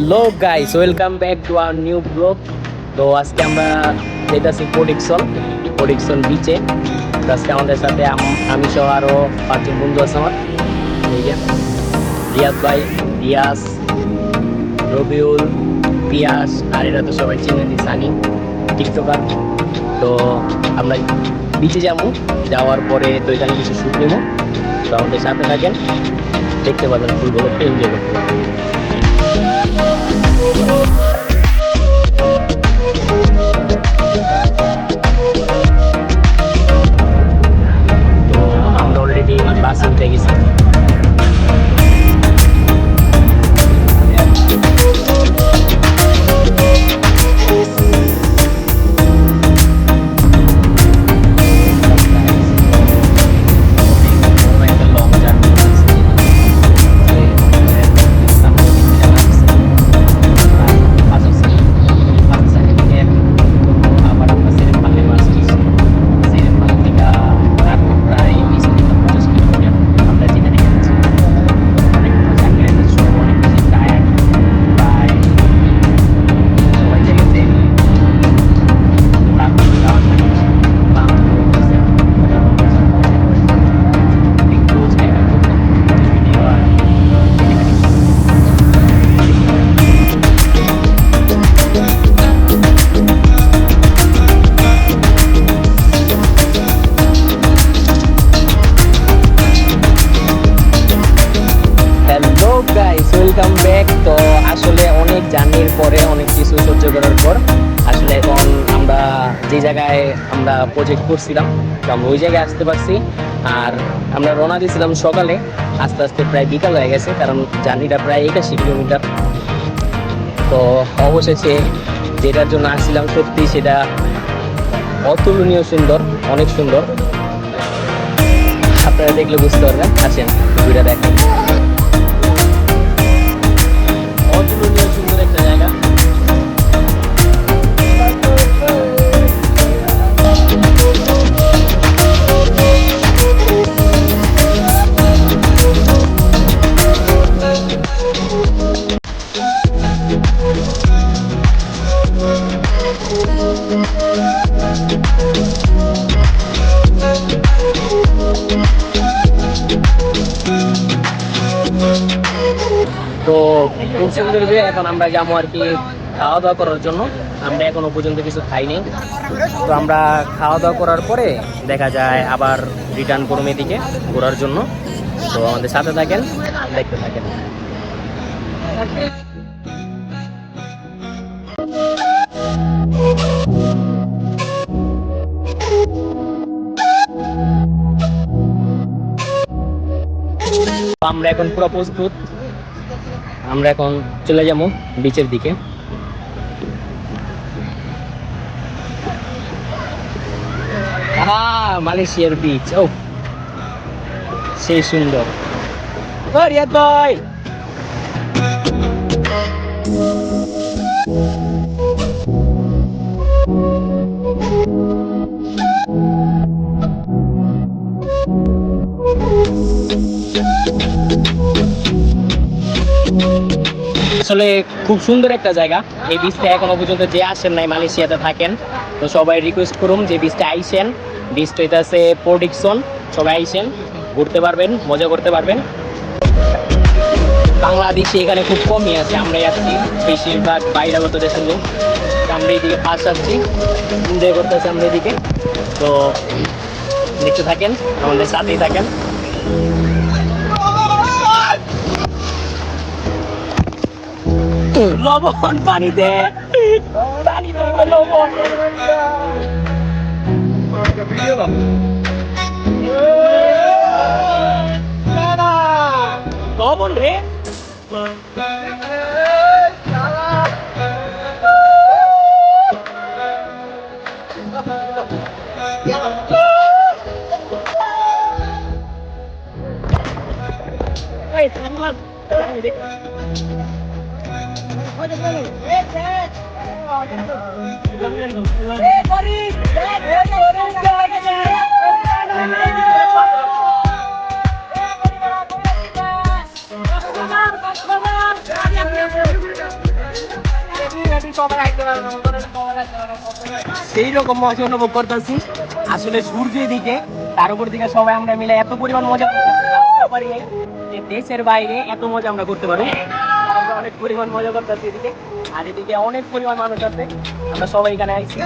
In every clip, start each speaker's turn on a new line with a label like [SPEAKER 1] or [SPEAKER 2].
[SPEAKER 1] Hello guys, welcome back to our new blog. তো আজকে আমরা যেতেছি প্রোডিকশন বিচে। আজকে আমাদের সাথে আমি সহ আরও 5জন বন্ধু আছে আমার। এই যে রিয়াদ ভাই, রিয়াস, রবিউল, পিয়াস, আর এরা তো সবাই চিনেন, সানি টিকটকার। তো আমরা বিচে যাবো, যাওয়ার পরে তো এখানে কিছু শুট নেব। তো আমাদের সাথে থাকেন, দেখতে পাবেন ফুলগুলো এনজয় করতে পারবেন। তো আমরা অলরেডি বাসে উঠে গেছি। Welcome back. তো আসলে অনেক জার্নির পরে, অনেক কিছু সহ্য করার পর আসলে এখন আমরা যে জায়গায় আমরা প্রজেক্ট করছিলাম তো আমরা ওই জায়গায় আসতে পারছি। আর আমরা রওনা দিয়েছিলাম সকালে, আস্তে আস্তে প্রায় বিকাল হয়ে গেছে, কারণ জার্নিটা প্রায় 81 কিলোমিটার। তো অবশেষে যেটার জন্য আসছিলাম, সত্যি সেটা অতুলনীয় সুন্দর, অনেক সুন্দর। আপনারা দেখলে বুঝতে পারবেন, আসেন ভিডিওটা দেখেন। অতুলনীয় সুন্দর একটা জায়গা। তো খুব সুন্দর। এখন আমরা যাবো আর কি খাওয়া দাওয়া করার জন্য। আমরা এখনো পর্যন্ত কিছু খাইনি। তো আমরা খাওয়া দাওয়া করার পরে দেখা যায় আবার রিটার্ন করবো এদিকে ঘোরার জন্য। তো আমাদের সাথে থাকেন, দেখতে থাকেন। আমরা এখন পুরো প্রস্তুত, আমরা এখন চলে যাবো বিচের দিকে। মালয়েশিয়ার বিচ, ও সেই সুন্দর। রিয়াদ ভাই, আসলে খুব সুন্দর একটা জায়গা এই বিচটা। এখনো পর্যন্ত যে আসেন নাই, মালয়েশিয়াতে থাকেন, তো সবাই রিকোয়েস্ট করুন যে বিচটা আইসেন। বিচটা এটা আছে প্রোডিকশন, সবাই আইসেন, ঘুরতে পারবেন, মজা করতে পারবেন। বাংলাদেশি এখানে খুব কমই আছে, আমরাই আসছি বেশিরভাগ বাইরাগত দেশের লোক। আমরা এইদিকে ফার্স্ট আসছি, এনজয় করতেছি আমরা এদিকে। তো দেখতে থাকেন, আমাদের সাথেই থাকেন। লবণ পানিতে, লবণ লবণ রে। সেই রকম মজা অনুভব করতেছি আসলে সূর্যের দিকে, তার উপর দিকে সবাই আমরা মিলে এত পরিমাণ মজা পারি যে দেশের বাইরে এত মজা আমরা করতে পারি। আমরা অনেক পরিমাণ মজা করতেছি এদিকে, আর এদিকে অনেক পরিমাণ মানুষ আছে, আমরা সবাই এখানে আইছি।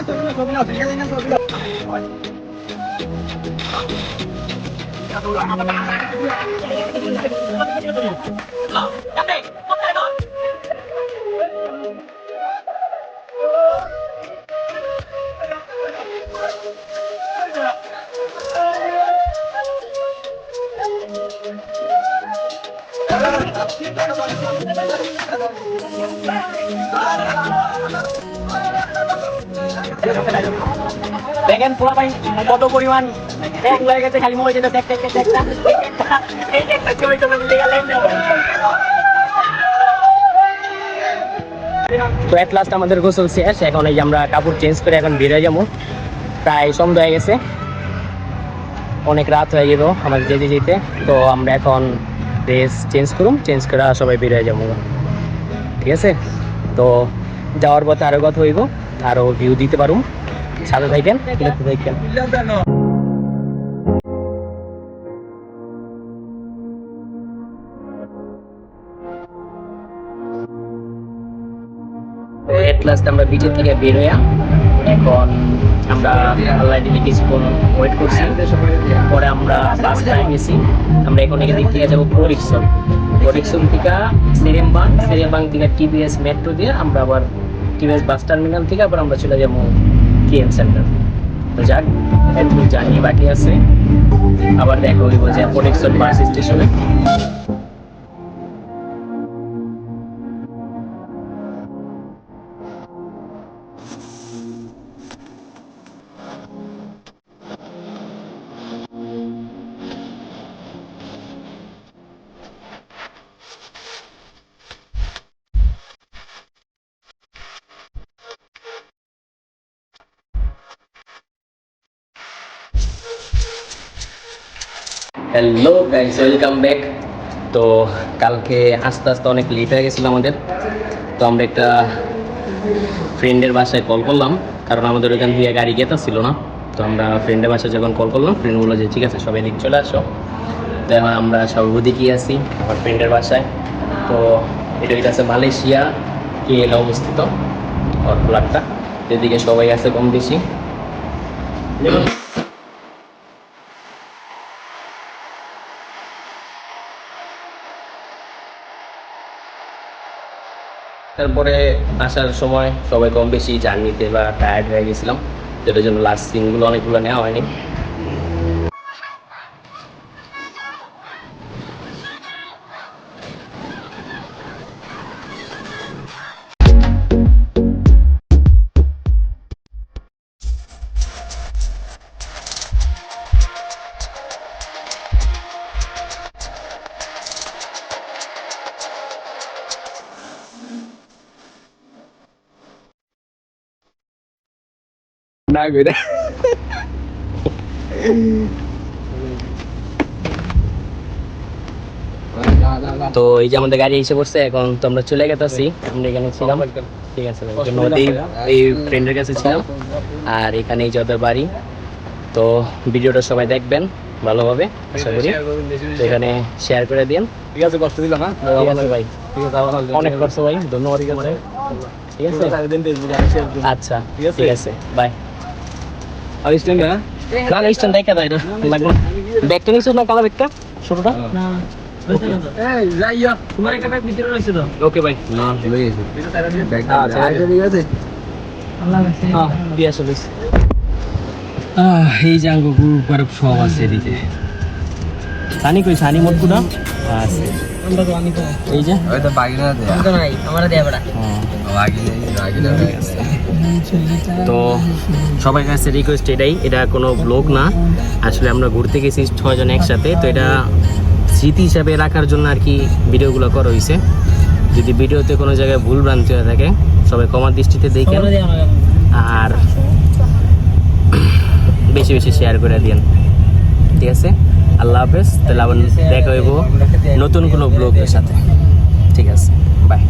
[SPEAKER 1] দেখেন পোলা ভাই কত পরিমাণ হয়ে গেছে, খালি মোবাইল দেখ। তো এট লাস্ট আমাদের গোসল শেষ, এখন এই যে আমরা কাপড় চেঞ্জ করে এখন বেরিয়ে যাবো। প্রায় সন্ধ্যা হয়ে গেছে, অনেক রাত হয়ে গেল আমাদের যেতে যেতে। তো আমরা এখন ড্রেস চেঞ্জ করুম, চেঞ্জ করে সবাই বেরিয়ে যাবো, ঠিক আছে? তো যাওয়ার পথে আরও কথা হইব, আরও ভিউ দিতে পারুম, সাথে থাকেন, দেখতে থাকেন। এট লাস্ট আমরা বিচের থেকে বের হইয়া এখন আমরা আল্লাহ দিকে কিছুক্ষণ ওয়েট করছি, পরে আমরা বাস টাইম গেছি। আমরা এখন এখান থেকে যাবো ফটিকছড়ি থেকে সেরেমবাং থেকে টিভিএস মেট্রো দিয়ে আমরা আবার টিভিএস বাস টার্মিনাল থেকে আবার আমরা চলে যাবো কেএম সেন্টার। তো যাক, একটু জার্নি বাকি আছে, আবার দেখা হইব যে ফটিকছড়ি বাস স্টেশনে। Hello guys, welcome back. তো কালকে আস্তে আস্তে অনেক লেট হয়ে গেছিলো আমাদের, তো আমরা একটা ফ্রেন্ডের বাসায় কল করলাম, কারণ আমাদের ওইখান থেকে গাড়ি গেতা ছিল না। তো আমরা ফ্রেন্ডের বাসায় যখন কল করলাম, ফ্রেন্ড বললো যে ঠিক আছে সবাই দিক চলে আসো। তো আমরা সব ওদিকেই আছি আমার ফ্রেন্ডের বাসায়। তো এটা আছে মালয়েশিয়া KL অবস্থিত ওর ফ্ল্যাটটা, এদিকে সবাই আছে কম বেশি। তারপরে আসার সময় সবাই কম বেশি জার্নিতে বা টায়ার্ড হয়ে গেছিলাম, যেটার জন্য লাস্ট সিনগুলো অনেকগুলো নেওয়া হয়নি। না করে তো এই যে আমাদের গাড়ি এসে পড়ছে, এখন তো আমরা চলে গেছি। আমরা এখানে ছিলাম, ঠিক আছে, ধন্যবাদ। এই ফ্রেন্ডের কাছে ছিলাম, আর এখানে এই যাদের বাড়ি। তো ভিডিওটা সবাই দেখবেন ভালোভাবে, আশা করি। তো এখানে শেয়ার করে দিন, ঠিক আছে? কষ্ট দিলাম, হ্যাঁ ভাই, ঠিক আছে, অনেক কষ্ট ভাই, ধন্যবাদ। ঠিক আছে, আচ্ছা ঠিক আছে, বাই। আর স্ট্যান্ড না না স্ট্যান্ড দেখা যায় না, লাগবে ব্যাগটা নিছো না, কালা ব্যাগটা ছোটটা না। এই যাইয়া তোমার একটা ব্যাগ ভিতরে রইছে তো। ওকে ভাই, না লই এসে ব্যাগটা। আচ্ছা ঠিক আছে, আল্লাহ হাফেজ। হ্যাঁ দিয়া চলিস। এই জাঙ্গো গ্রুপ করে সব আছে এদিকে। সানি কই? সানি মতকুনা আছে। আমরা তো আনি তো এই যে ওই তো বাগিনা দে, তো নাই আমারে দে বড়া। হ্যাঁ বাগিনা আছে। তো সবার কাছে রিকোয়েস্ট এটাই, এটা কোনো ব্লগ না, আসলে আমরা ঘুরতে গেছি 6 জন একসাথে। তো এটা স্মৃতি হিসাবে রাখার জন্য আর কি ভিডিওগুলো করা হয়েছে। যদি ভিডিওতে কোনো জায়গায় ভুল ভ্রান্তি হয়ে থাকে সবাই ক্ষমা দৃষ্টিতে দেখেন, আর বেশি বেশি শেয়ার করে দিন, ঠিক আছে? আল্লাহ হাফেজ। তাহলে আবার দেখা হইব নতুন কোনো ব্লগের সাথে, ঠিক আছে? বাই।